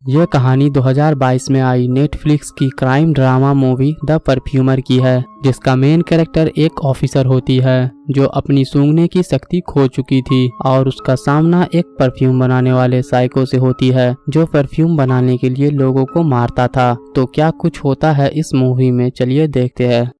यह कहानी 2022 में आई नेटफ्लिक्स की crime drama movie the perfumer की है, जिसका मेन कैरेक्टर एक ऑफिसर होती है जो अपनी सूंघने की शक्ति खो चुकी थी और उसका सामना एक परफ्यूम बनाने वाले साइको से होती है जो परफ्यूम बनाने के लिए लोगों को मारता था। तो क्या कुछ होता है इस मूवी में, चलिए देखते हैं।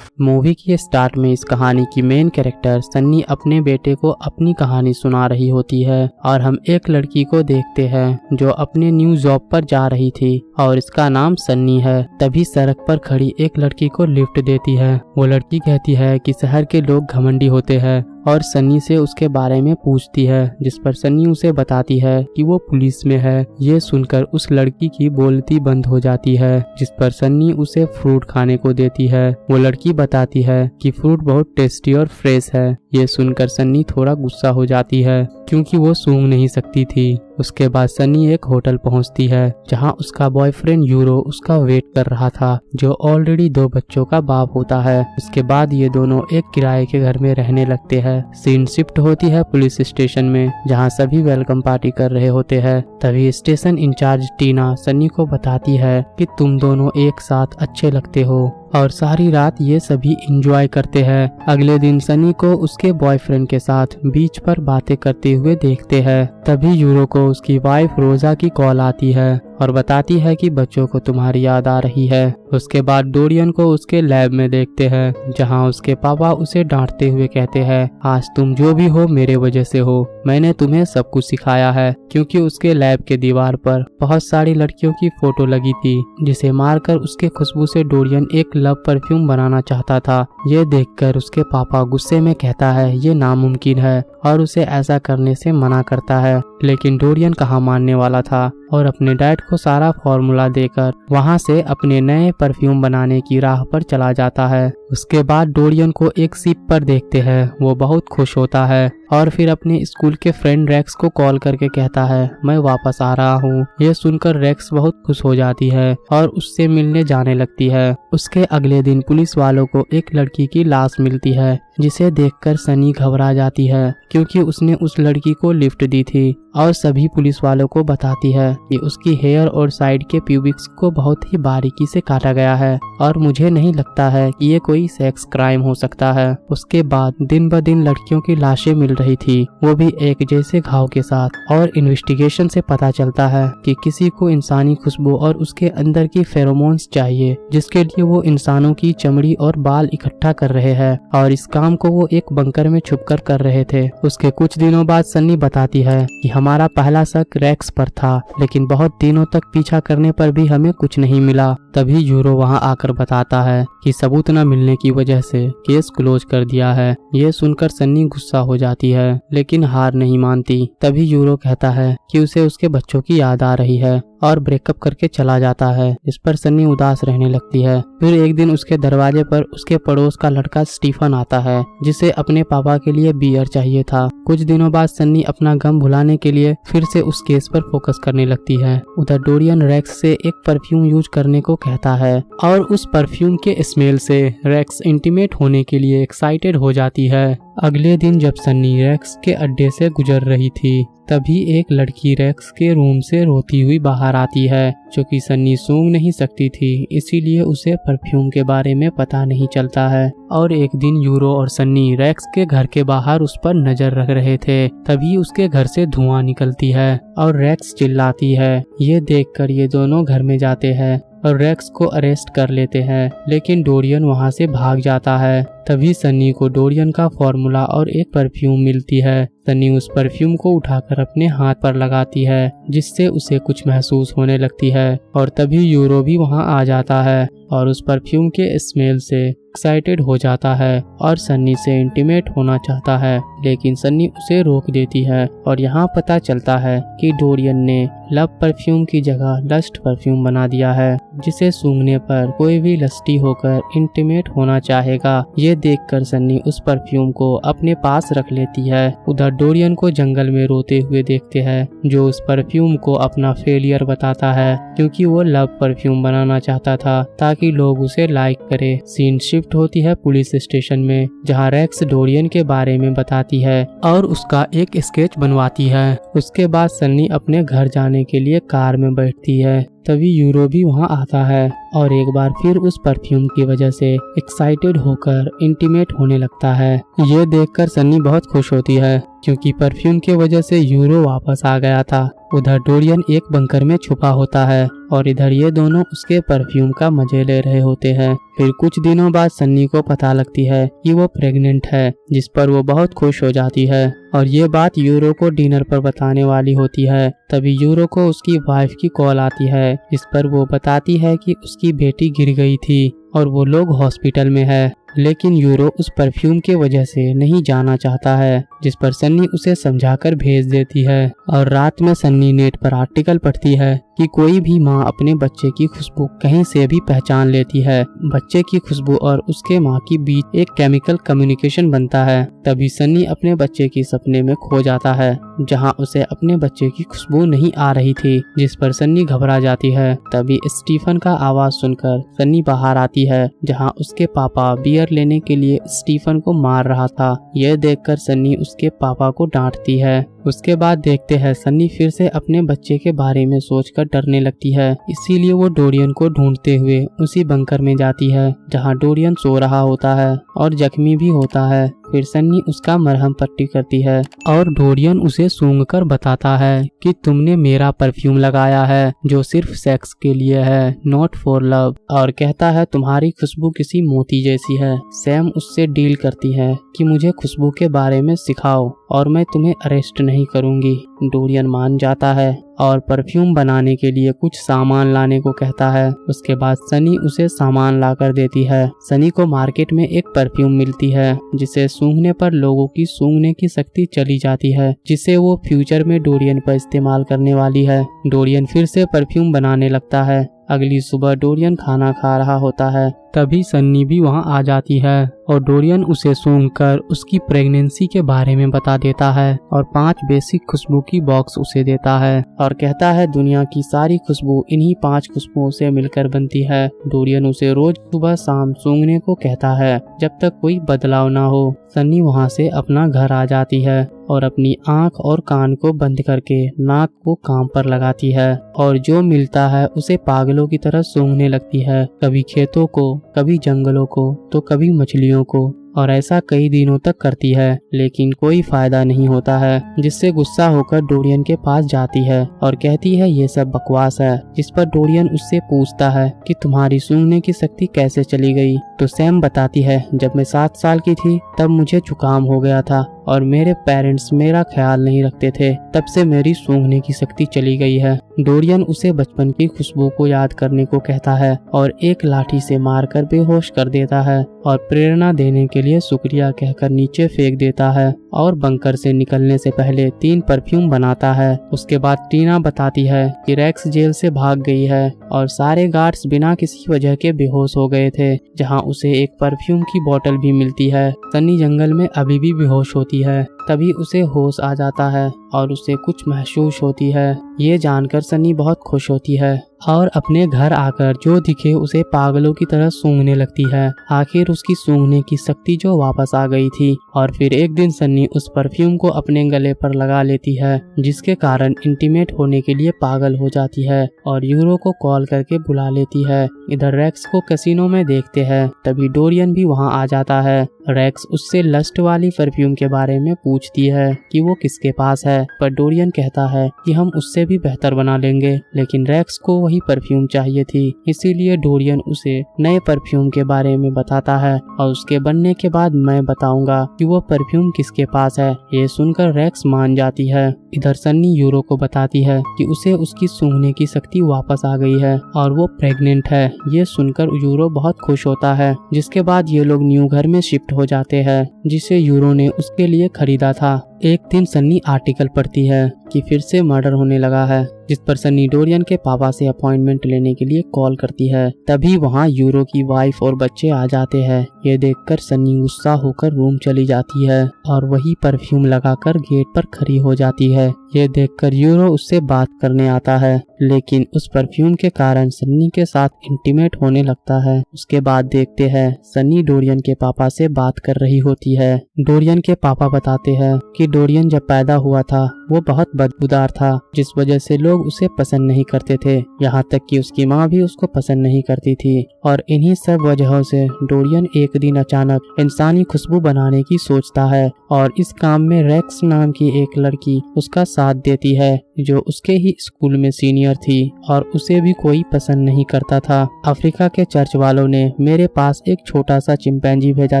मूवी के स्टार्ट में इस कहानी की मेन कैरेक्टर सन्नी अपने बेटे को अपनी कहानी सुना रही होती है और हम एक लड़की को देखते हैं जो अपने न्यू जॉब पर जा रही थी और इसका नाम सन्नी है। तभी सड़क पर खड़ी एक लड़की को लिफ्ट देती है। वो लड़की कहती है कि शहर के लोग घमंडी होते हैं और सन्नी से उसके बारे में पूछती है, जिस पर सन्नी उसे बताती है कि वो पुलिस में है। ये सुनकर उस लड़की की बोलती बंद हो जाती है, जिस पर सन्नी उसे फ्रूट खाने को देती है। वो लड़की बताती है कि फ्रूट बहुत टेस्टी और फ्रेश है। ये सुनकर सन्नी थोड़ा गुस्सा हो जाती है क्योंकि वो सूंघ नहीं सकती थी। उसके बाद सन्नी एक होटल पहुंचती है जहां उसका बॉयफ्रेंड यूरो उसका वेट कर रहा था, जो ऑलरेडी 2 बच्चों का बाप होता है। उसके बाद ये दोनों एक किराए के घर में रहने लगते हैं। सीन शिफ्ट होती है पुलिस स्टेशन में, जहां सभी वेलकम पार्टी कर रहे होते हैं। तभी स्टेशन इंचार्ज टीना सन्नी को बताती है कि तुम दोनों एक साथ अच्छे लगते हो और सारी रात ये सभी एंजॉय करते हैं। अगले दिन सनी को उसके बॉयफ्रेंड के साथ बीच पर बातें करते हुए देखते हैं। तभी यूरो को उसकी वाइफ रोजा की कॉल आती है और बताती है कि बच्चों को तुम्हारी याद आ रही है। उसके बाद डोरियन को उसके लैब में देखते हैं, जहां उसके पापा उसे डांटते हुए कहते हैं, आज तुम जो भी हो मेरे वजह से हो, मैंने तुम्हें सब कुछ सिखाया है। क्योंकि उसके लैब के दीवार पर बहुत सारी लड़कियों की फोटो लगी थी, जिसे मारकर उसके खुशबू से डोरियन एक लव परफ्यूम बनाना चाहता था। ये देखकर उसके पापा गुस्से में कहता है ये नामुमकिन है और उसे ऐसा करने से मना करता है। लेकिन डोरियन कहाँ मानने वाला था और अपने डैड को सारा फॉर्मूला देकर वहां से अपने नए परफ्यूम बनाने की राह पर चला जाता है। उसके बाद डोरियन को एक शिप पर देखते हैं। वो बहुत खुश होता है और फिर अपने स्कूल के फ्रेंड रेक्स को कॉल करके कहता है मैं वापस आ रहा हूँ। ये सुनकर रेक्स बहुत खुश हो जाती है और उससे मिलने जाने लगती है। उसके अगले दिन पुलिस वालों को एक लड़की की लाश मिलती है, जिसे देखकर सनी घबरा जाती है क्योंकि उसने उस लड़की को लिफ्ट दी थी और सभी पुलिस वालों को बताती है कि उसकी हेयर और साइड के प्यूबिक्स को बहुत ही बारीकी से काटा गया है और मुझे नहीं लगता है कि ये कोई सेक्स क्राइम हो सकता है। उसके बाद दिन ब दिन लड़कियों की लाशें मिल रही थी, वो भी एक जैसे घाव के साथ। और इन्वेस्टिगेशन से पता चलता है कि किसी को इंसानी खुशबू और उसके अंदर की फेरोमोन्स चाहिए, जिसके लिए वो इंसानों की चमड़ी और बाल इकट्ठा कर रहे हैं और इस काम को वो एक बंकर में छुपकर कर रहे थे। उसके कुछ दिनों बाद सन्नी बताती है कि हमारा पहला शक रेक्स पर था, लेकिन बहुत दिनों तक पीछा करने पर भी हमें कुछ नहीं मिला। तभी यूरो वहां आकर बताता है कि सबूत न मिलने की वजह से केस क्लोज कर दिया है। ये सुनकर सन्नी गुस्सा हो जाती है, लेकिन हार नहीं मानती। तभी यूरो कहता है कि उसे उसके बच्चों की याद आ रही है और ब्रेकअप करके चला जाता है। इस पर सन्नी उदास रहने लगती है। फिर एक दिन उसके दरवाजे पर उसके पड़ोस का लड़का स्टीफन आता है, जिसे अपने पापा के लिए बियर चाहिए था। कुछ दिनों बाद सन्नी अपना गम भुलाने के लिए फिर से उस केस पर फोकस करने लगती है। उधर डोरियन रेक्स से एक परफ्यूम यूज करने को कहता है और उस परफ्यूम के स्मेल से रेक्स इंटीमेट होने के लिए एक्साइटेड हो जाती है। अगले दिन जब सन्नी रेक्स के अड्डे से गुजर रही थी, तभी एक लड़की रेक्स के रूम से रोती हुई बाहर आती है। क्योंकि सन्नी सूंघ नहीं सकती थी, इसीलिए उसे परफ्यूम के बारे में पता नहीं चलता है। और एक दिन यूरो और सन्नी रेक्स के घर के बाहर उस पर नजर रख रहे थे, तभी उसके घर से धुआं निकलती है और रेक्स चिल्लाती है। ये देखकर ये दोनों घर में जाते हैं और रेक्स को अरेस्ट कर लेते हैं, लेकिन डोरियन वहां से भाग जाता है। तभी सन्नी को डोरियन का फॉर्मूला और एक परफ्यूम मिलती है। सन्नी उस परफ्यूम को उठाकर अपने हाथ पर लगाती है, जिससे उसे कुछ महसूस होने लगती है। और तभी यूरो भी वहां आ जाता है और उस परफ्यूम के स्मेल से एक्साइटेड हो जाता है और सन्नी से इंटीमेट होना चाहता है, लेकिन सन्नी उसे रोक देती है। और यहाँ पता चलता है कि डोरियन ने लव परफ्यूम की जगह लस्ट परफ्यूम बना दिया है, जिसे सूंघने पर कोई भी लस्टी होकर इंटीमेट होना चाहेगा। ये देखकर सन्नी उस परफ्यूम को अपने पास रख लेती है। उधर डोरियन को जंगल में रोते हुए देखते हैं, जो उस परफ्यूम को अपना फेलियर बताता है, क्योंकि वो लव परफ्यूम बनाना चाहता था ताकि लोग उसे लाइक करे। सीन शिफ्ट होती है पुलिस स्टेशन में, जहाँ रेक्स डोरियन के बारे में बताती है और उसका एक स्केच बनवाती है। उसके बाद सन्नी अपने घर जाने के लिए कार में बैठती है। तभी यूरो भी वहाँ आता है और एक बार फिर उस परफ्यूम की वजह से एक्साइटेड होकर इंटीमेट होने लगता है। ये देखकर सन्नी बहुत खुश होती है, क्योंकि परफ्यूम की वजह से यूरो वापस आ गया था। उधर डोरियन एक बंकर में छुपा होता है और इधर ये दोनों उसके परफ्यूम का मजे ले रहे होते हैं। फिर कुछ दिनों बाद सन्नी को पता लगती है कि वो प्रेग्नेंट है, जिस पर वो बहुत खुश हो जाती है और ये बात यूरो को डिनर पर बताने वाली होती है। तभी यूरो को उसकी वाइफ की कॉल आती है, जिस पर वो बताती है कि उसकी बेटी गिर गई थी और वो लोग हॉस्पिटल में है। लेकिन यूरो उस परफ्यूम के वजह से नहीं जाना चाहता है, जिस पर सन्नी उसे समझाकर भेज देती है। और रात में सन्नी नेट पर आर्टिकल पढ़ती है कि कोई भी माँ अपने बच्चे की खुशबू कहीं से भी पहचान लेती है। बच्चे की खुशबू और उसके माँ के बीच एक केमिकल कम्युनिकेशन बनता है। तभी सन्नी अपने बच्चे की सपने में खो जाता है, जहाँ उसे अपने बच्चे की खुशबू नहीं आ रही थी, जिस पर सन्नी घबरा जाती है। तभी स्टीफन का आवाज सुनकर सन्नी बाहर आती है, जहाँ उसके पापा बियर लेने के लिए स्टीफन को मार रहा था। यह देखकर सन्नी उसके पापा को डांटती है। उसके बाद देखते हैं सन्नी फिर से अपने बच्चे के बारे में सोचकर डरने लगती है। इसीलिए वो डोरियन को ढूंढते हुए उसी बंकर में जाती है, जहाँ डोरियन सो रहा होता है और जख्मी भी होता है। फिर सन्नी उसका मरहम पट्टी करती है और डोरियन उसे सूंघकर बताता है कि तुमने मेरा परफ्यूम लगाया है, जो सिर्फ सेक्स के लिए है, नॉट फॉर लव। और कहता है तुम्हारी खुशबू किसी मोती जैसी है। सैम उससे डील करती है कि मुझे खुशबू के बारे में सिखाओ और मैं तुम्हें अरेस्ट नहीं करूंगी। डोरियन मान जाता है और परफ्यूम बनाने के लिए कुछ सामान लाने को कहता है। उसके बाद सनी उसे सामान लाकर देती है। सनी को मार्केट में एक परफ्यूम मिलती है, जिसे सूंघने पर लोगों की सूंघने की शक्ति चली जाती है, जिसे वो फ्यूचर में डोरियन पर इस्तेमाल करने वाली है। डोरियन फिर से परफ्यूम बनाने लगता है। अगली सुबह डोरियन खाना खा रहा होता है, तभी सन्नी भी वहां आ जाती है और डोरियन उसे सूंघकर उसकी प्रेगनेंसी के बारे में बता देता है और 5 बेसिक खुशबू की बॉक्स उसे देता है और कहता है दुनिया की सारी खुशबू इन्हीं 5 खुशबुओं से मिलकर बनती है। डोरियन उसे रोज सुबह शाम सूंघने को कहता है जब तक कोई बदलाव ना हो। सन्नी वहां से अपना घर आ जाती है और अपनी आंख और कान को बंद करके नाक को काम पर लगाती है और जो मिलता है उसे पागलों की तरह सूंघने लगती है, कभी खेतों को, कभी जंगलों को, तो कभी मछलियों को। और ऐसा कई दिनों तक करती है, लेकिन कोई फायदा नहीं होता है, जिससे गुस्सा होकर डोरियन के पास जाती है और कहती है ये सब बकवास है। जिस पर डोरियन उससे पूछता है कि तुम्हारी सूंघने की शक्ति कैसे चली गई। तो सैम बताती है जब मैं 7 साल की थी तब मुझे जुकाम हो गया था और मेरे पेरेंट्स मेरा ख्याल नहीं रखते थे, तब से मेरी सूंघने की शक्ति चली गई है। डोरियन उसे बचपन की खुशबू को याद करने को कहता है और एक लाठी से मारकर बेहोश कर देता है और प्रेरणा देने के लिए शुक्रिया कहकर नीचे फेंक देता है और बंकर से निकलने से पहले 3 परफ्यूम बनाता है। उसके बाद टीना बताती है कि रेक्स जेल से भाग गई है और सारे गार्ड्स बिना किसी वजह के बेहोश हो गए थे, जहां उसे एक परफ्यूम की बोतल भी मिलती है। सन्नी जंगल में अभी भी बेहोश होती है, तभी उसे होश आ जाता है और उसे कुछ महसूस होती है। ये जानकर सन्नी बहुत खुश होती है और अपने घर आकर जो दिखे उसे पागलों की तरह सूंघने लगती है। आखिर उसकी सूंघने की शक्ति जो वापस आ गई थी। और फिर एक दिन सन्नी उस परफ्यूम को अपने गले पर लगा लेती है, जिसके कारण इंटीमेट होने के लिए पागल हो जाती है और यूरो को कॉल करके बुला लेती है। इधर रेक्स को कैसीनो में देखते हैं, तभी डोरियन भी वहां आ जाता है। रेक्स उससे लस्ट वाली परफ्यूम के बारे में पूछती है कि वो किसके पास है, पर डोरियन कहता है कि हम उससे भी बेहतर बना लेंगे। लेकिन रेक्स को वही परफ्यूम चाहिए थी, इसीलिए डोरियन उसे नए परफ्यूम के बारे में बताता है और उसके बनने के बाद मैं बताऊंगा कि वो परफ्यूम किसके पास है। ये सुनकर रेक्स मान जाती है। इधर सन्नी यूरो को बताती है कि उसे उसकी सूंघने की शक्ति वापस आ गई है और वो प्रेग्नेंट है। ये सुनकर यूरो बहुत खुश होता है। जिसके बाद ये लोग न्यू घर में शिफ्ट हो जाते हैं, जिसे यूरो ने उसके लिए खरीदा था। एक दिन सन्नी आर्टिकल पढ़ती है कि फिर से मर्डर होने लगा है, जिस पर सन्नी डोरियन के पापा से अपॉइंटमेंट लेने के लिए कॉल करती है। तभी वहाँ यूरो की वाइफ और बच्चे आ जाते हैं। ये देखकर सन्नी गुस्सा होकर रूम चली जाती है और वही परफ्यूम लगाकर गेट पर खड़ी हो जाती है। ये देखकर यूरो उससे बात करने आता है, लेकिन उस परफ्यूम के कारण सन्नी के साथ इंटीमेट होने लगता है। उसके बाद देखते हैं सन्नी डोरियन के पापा से बात कर रही होती है। डोरियन के पापा बताते हैं कि डोरियन जब पैदा हुआ था वो बहुत बदबूदार था, जिस वजह से लोग उसे पसंद नहीं करते थे। यहाँ तक कि उसकी माँ भी उसको पसंद नहीं करती थी और इन्हीं सब वजहों से डोरियन एक दिन अचानक इंसानी खुशबू बनाने की सोचता है और इस काम में रेक्स नाम की एक लड़की उसका साथ देती है, जो उसके ही स्कूल में सीनियर थी और उसे भी कोई पसंद नहीं करता था। अफ्रीका के चर्च वालों ने मेरे पास एक छोटा सा चिंपैंजी भेजा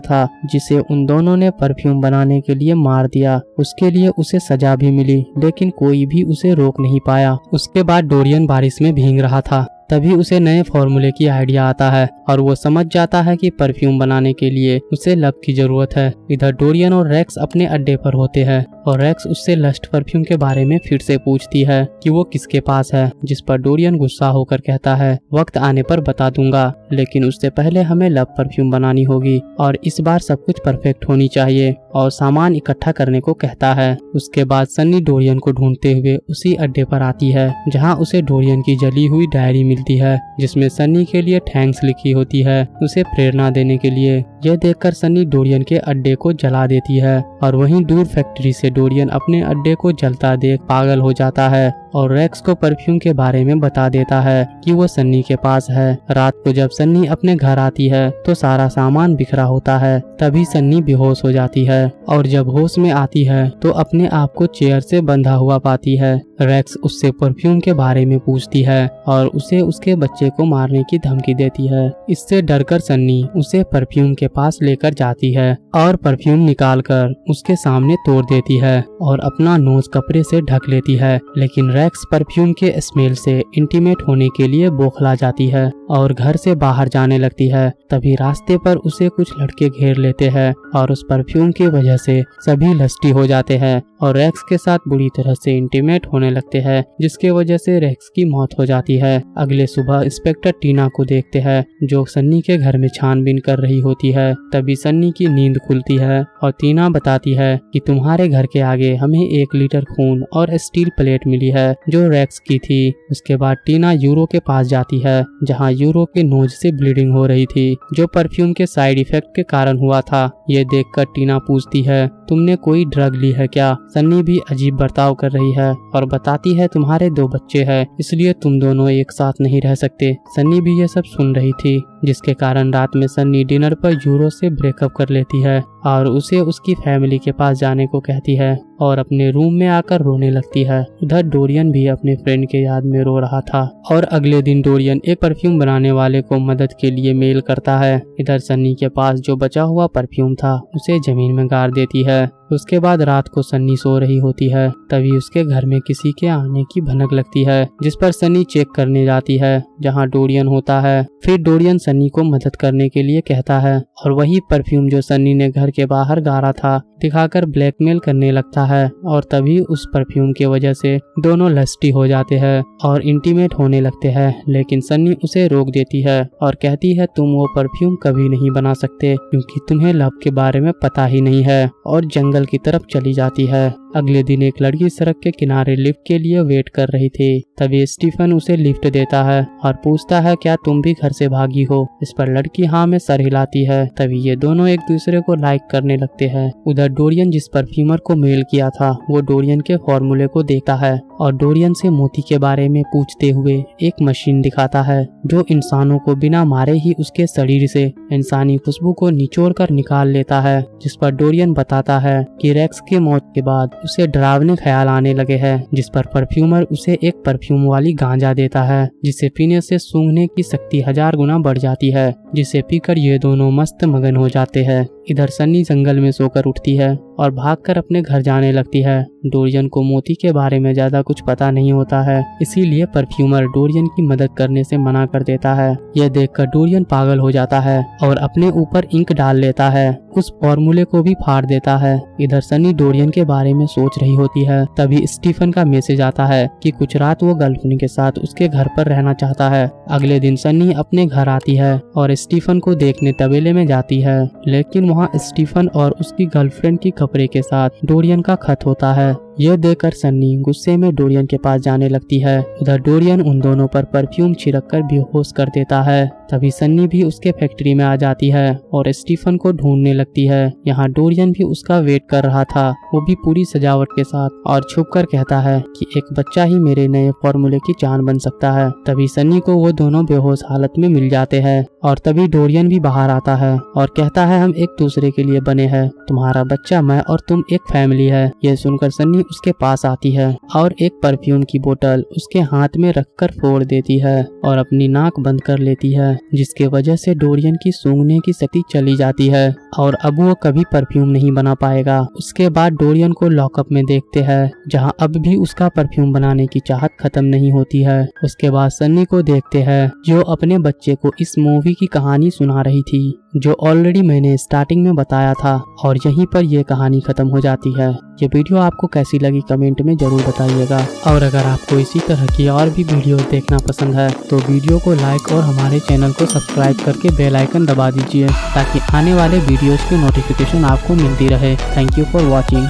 था, जिसे उन दोनों ने परफ्यूम बनाने के लिए मार दिया। उसके लिए उसे सजा भी मिली, लेकिन कोई भी उसे रोक नहीं पाया। उसके बाद डोरियन बारिश में भीग रहा था, तभी उसे नए फॉर्मूले की आइडिया आता है और वो समझ जाता है कि परफ्यूम बनाने के लिए उसे लब की जरूरत है। इधर डोरियन और रेक्स अपने अड्डे पर होते हैं और रेक्स उससे लस्ट परफ्यूम के बारे में फिर से पूछती है कि वो किसके पास है, जिस पर डोरियन गुस्सा होकर कहता है वक्त आने पर बता दूंगा, लेकिन उससे पहले हमें लब परफ्यूम बनानी होगी और इस बार सब कुछ परफेक्ट होनी चाहिए, और सामान इकट्ठा करने को कहता है। उसके बाद सन्नी डोरियन को ढूंढते हुए उसी अड्डे पर आती है, जहाँ उसे डोरियन की जली हुई डायरी मिलती है, जिसमें सन्नी के लिए थैंक्स लिखी होती है, उसे प्रेरणा देने के लिए। यह देखकर सन्नी डोरियन के अड्डे को जला देती है और वहीं दूर फैक्ट्री से डोरियन अपने अड्डे को जलता देख पागल हो जाता है और रेक्स को परफ्यूम के बारे में बता देता है कि वो सन्नी के पास है। रात को जब सन्नी अपने घर आती है तो सारा सामान बिखरा होता है। तभी सन्नी बेहोश हो जाती है और जब होश में आती है तो अपने आप को चेयर से बंधा हुआ पाती है। रेक्स उससे परफ्यूम के बारे में पूछती है और उसे उसके बच्चे को मारने की धमकी देती है। इससे डरकर सन्नी उसे परफ्यूम के पास लेकर जाती है और परफ्यूम निकालकर उसके सामने तोड़ देती है और अपना नोज कपड़े से ढक लेती है, लेकिन रेक्स परफ्यूम के स्मेल से इंटीमेट होने के लिए बौखला जाती है और घर से बाहर जाने लगती है। तभी रास्ते पर उसे कुछ लड़के घेर लेते हैं और उस परफ्यूम की वजह से सभी लस्टी हो जाते हैं और रेक्स के साथ बुरी तरह से इंटीमेट होने लगते हैं, जिसके वजह से रेक्स की मौत हो जाती है। अगले सुबह इंस्पेक्टर टीना को देखते हैं, जो सन्नी के घर में छानबीन कर रही होती है। तभी सन्नी की नींद खुलती है और टीना बताती है कि तुम्हारे घर के आगे हमें 1 लीटर खून और स्टील प्लेट मिली है, जो रेक्स की थी। उसके बाद टीना यूरो के पास जाती है, जहाँ यूरो के नोज से ब्लीडिंग हो रही थी, जो परफ्यूम के साइड इफेक्ट के कारण हुआ था। ये देखकर टीना पूछती है तुमने कोई ड्रग ली है क्या? सन्नी भी अजीब बर्ताव कर रही है और बताती है तुम्हारे 2 बच्चे हैं, इसलिए तुम दोनों एक साथ नहीं रह सकते। सन्नी भी ये सब सुन रही थी, जिसके कारण रात में सन्नी डिनर पर यूरो से ब्रेकअप कर लेती है और उसे उसकी फैमिली के पास जाने को कहती है और अपने रूम में आकर रोने लगती है। उधर डोरियन भी अपने फ्रेंड के याद में रो रहा था और अगले दिन डोरियन एक परफ्यूम बनाने वाले को मदद के लिए मेल करता है। इधर सन्नी के पास जो बचा हुआ परफ्यूम था उसे जमीन में गाड़ देती है। उसके बाद रात को सन्नी सो रही होती है, तभी उसके घर में किसी के आने की भनक लगती है, जिस पर सन्नी चेक करने जाती है, जहां डोरियन होता है। फिर डोरियन सन्नी को मदद करने के लिए कहता है और वही परफ्यूम जो सन्नी ने घर के बाहर गाड़ा था दिखाकर ब्लैकमेल करने लगता है और तभी उस परफ्यूम की वजह से दोनों लस्टी हो जाते हैं और इंटीमेट होने लगते हैं, लेकिन सन्नी उसे रोक देती है और कहती है तुम वो परफ्यूम कभी नहीं बना सकते क्योंकि तुम्हें लव के बारे में पता ही नहीं है, और जंगल की तरफ चली जाती है। अगले दिन एक लड़की सड़क के किनारे लिफ्ट के लिए वेट कर रही थी, तभी स्टीफन उसे लिफ्ट देता है और पूछता है क्या तुम भी घर से भागी हो? इस पर लड़की हाँ में सर हिलाती है। तभी ये दोनों एक दूसरे को लाइक करने लगते हैं। उधर डोरियन जिस परफ्यूमर को मेल किया था वो डोरियन के फॉर्मूले को देखता है और डोरियन से मोती के बारे में पूछते हुए एक मशीन दिखाता है जो इंसानों को बिना मारे ही उसके शरीर से इंसानी खुशबू को निचोड़ कर निकाल लेता है, जिस पर डोरियन बताता है कि रेक्स की मौत के बाद उसे डरावने ख्याल आने लगे हैं, जिस पर परफ्यूमर उसे एक परफ्यूम वाली गांजा देता है, जिसे पीने से सूंघने की शक्ति 1000 गुना बढ़ जाती है, जिसे पीकर ये दोनों मस्त मगन हो जाते हैं। इधर सन्नी जंगल में सोकर उठती है और भागकर अपने घर जाने लगती है। डोरियन को मोती के बारे में ज्यादा कुछ पता नहीं होता है, इसीलिए परफ्यूमर डोरियन की मदद करने से मना कर देता है। यह देखकर डोरियन पागल हो जाता है और अपने ऊपर इंक डाल लेता है, उस फॉर्मूले को भी फाड़ देता है। इधर सनी डोरियन के बारे में सोच रही होती है, तभी स्टीफन का मैसेज आता है कि कुछ रात वो गर्लफ्रेंड के साथ उसके घर पर रहना चाहता है। अगले दिन सनी अपने घर आती है और स्टीफन को देखने तबेले में जाती है, लेकिन वहाँ स्टीफन और उसकी गर्लफ्रेंड की कपड़े के साथ डोरियन का खत होता है। यह देखकर सन्नी गुस्से में डोरियन के पास जाने लगती है। उधर डोरियन उन दोनों पर परफ्यूम छिड़ककर बेहोश कर देता है। तभी सन्नी भी उसके फैक्ट्री में आ जाती है और स्टीफन को ढूंढने लगती है। यहाँ डोरियन भी उसका वेट कर रहा था, वो भी पूरी सजावट के साथ, और छुपकर कहता है कि एक बच्चा ही मेरे नए फॉर्मूले की जान बन सकता है। तभी सन्नी को वो दोनों बेहोश हालत में मिल जाते हैं और तभी डोरियन भी बाहर आता है और कहता है हम एक दूसरे के लिए बने हैं, तुम्हारा बच्चा मैं और तुम एक फैमिली है। यह सुनकर सन्नी उसके पास आती है और एक परफ्यूम की बोतल उसके हाथ में रखकर फोड़ देती है और अपनी नाक बंद कर लेती है, जिसके वजह से डोरियन की सूंघने की शक्ति चली जाती है और अब वो कभी परफ्यूम नहीं बना पाएगा। उसके बाद डोरियन को लॉकअप में देखते हैं, जहां अब भी उसका परफ्यूम बनाने की चाहत खत्म नहीं होती है। उसके बाद सन्नी को देखते हैं, जो अपने बच्चे को इस मूवी की कहानी सुना रही थी, जो ऑलरेडी मैंने स्टार्टिंग में बताया था, और यहीं पर यह कहानी खत्म हो जाती है। ये वीडियो आपको कैसी लगी कमेंट में जरूर बताइएगा, और अगर आपको इसी तरह की और भी वीडियो देखना पसंद है तो वीडियो को लाइक और हमारे चैनल को सब्सक्राइब करके बेल आइकन दबा दीजिए, ताकि आने वाले वीडियोस की नोटिफिकेशन आपको मिलती रहे। Thank you for watching.